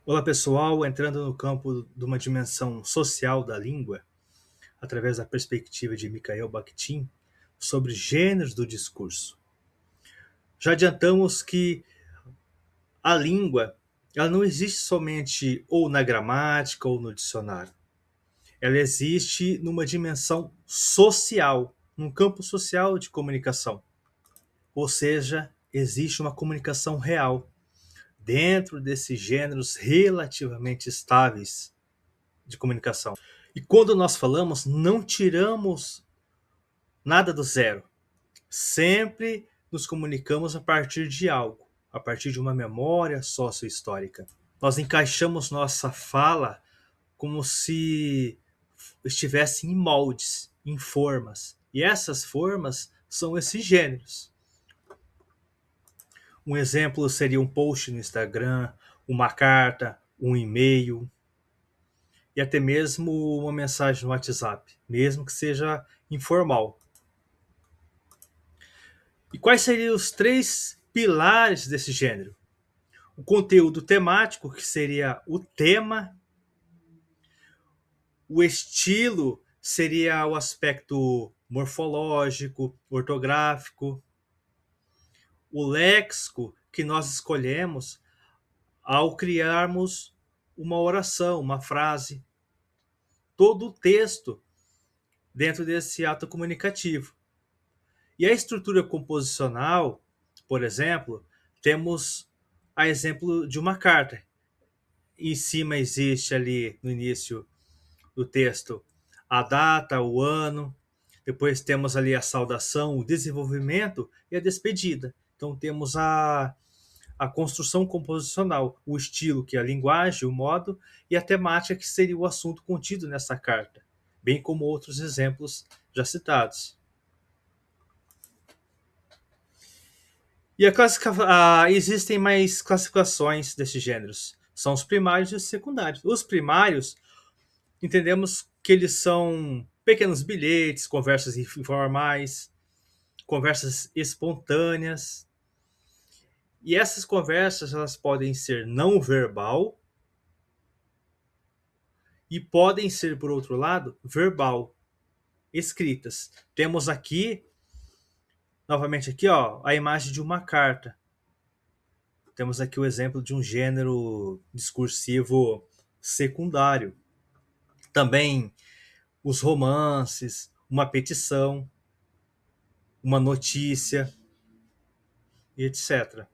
Olá pessoal, entrando no campo de uma dimensão social da língua, através da perspectiva de Mikhail Bakhtin, sobre gêneros do discurso. Já adiantamos que a língua ela não existe somente ou na gramática ou no dicionário. Ela existe numa dimensão social, num campo social de comunicação. Ou seja, existe uma comunicação real dentro desses gêneros relativamente estáveis de comunicação. E quando nós falamos, não tiramos nada do zero. Sempre nos comunicamos a partir de algo, a partir de uma memória sociohistórica. Nós encaixamos nossa fala como se estivesse em moldes, em formas. E essas formas são esses gêneros. Um exemplo seria um post no Instagram, uma carta, um e-mail e até mesmo uma mensagem no WhatsApp, mesmo que seja informal. E quais seriam os três pilares desse gênero? O conteúdo temático, que seria o tema, o estilo seria o aspecto morfológico, ortográfico, o léxico que nós escolhemos ao criarmos uma oração, uma frase, todo o texto dentro desse ato comunicativo. E a estrutura composicional, por exemplo, temos a exemplo de uma carta. Em cima existe ali no início do texto a data, o ano, depois temos ali a saudação, o desenvolvimento e a despedida. Então temos a construção composicional, o estilo, que é a linguagem, o modo, e a temática, que seria o assunto contido nessa carta, bem como outros exemplos já citados. E existem mais classificações desses gêneros. São os primários e os secundários. Os primários, entendemos que eles são pequenos bilhetes, conversas informais, conversas espontâneas. E essas conversas elas podem ser não verbal e podem ser, por outro lado, verbal, escritas. Temos aqui, novamente aqui, ó, a imagem de uma carta. Temos aqui o exemplo de um gênero discursivo secundário. Também os romances, uma petição, uma notícia, e etc.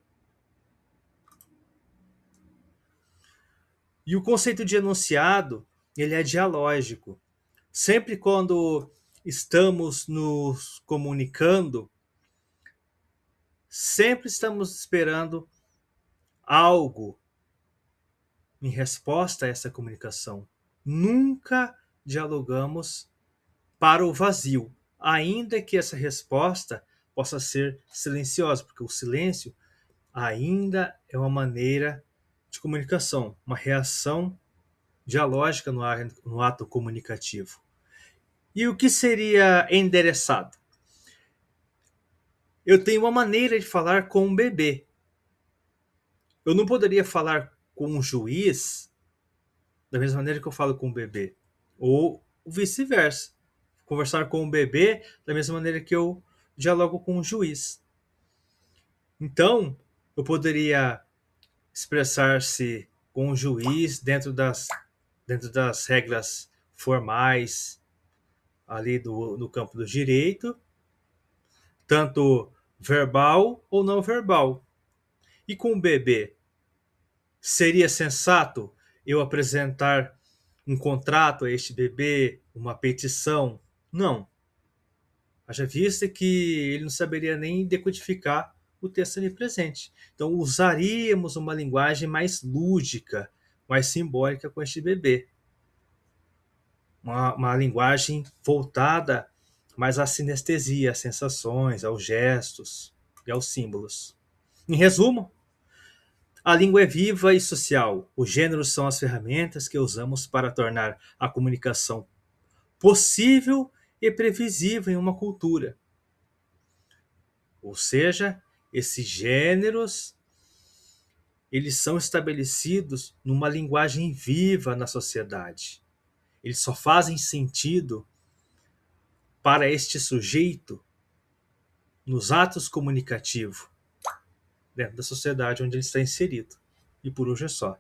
E o conceito de enunciado, ele é dialógico. Sempre quando estamos nos comunicando, sempre estamos esperando algo em resposta a essa comunicação. Nunca dialogamos para o vazio, ainda que essa resposta possa ser silenciosa, porque o silêncio ainda é uma maneira de comunicação, uma reação dialógica no ato comunicativo. E o que seria endereçado? Eu tenho uma maneira de falar com um bebê. Eu não poderia falar com um juiz da mesma maneira que eu falo com um bebê. Ou vice-versa. Conversar com um bebê da mesma maneira que eu dialogo com um juiz. Então, eu poderia expressar-se com um juiz dentro das regras formais ali no campo do direito, tanto verbal ou não verbal. E com o bebê, seria sensato eu apresentar um contrato a este bebê, uma petição? Não. Haja vista que ele não saberia nem decodificar o texto ali presente. Então, usaríamos uma linguagem mais lúdica, mais simbólica com este bebê. Uma linguagem voltada mais à sinestesia, às sensações, aos gestos e aos símbolos. Em resumo, a língua é viva e social. Os gêneros são as ferramentas que usamos para tornar a comunicação possível e previsível em uma cultura. Ou seja, esses gêneros eles são estabelecidos numa linguagem viva na sociedade. Eles só fazem sentido para este sujeito nos atos comunicativos dentro da sociedade onde ele está inserido. E por hoje é só.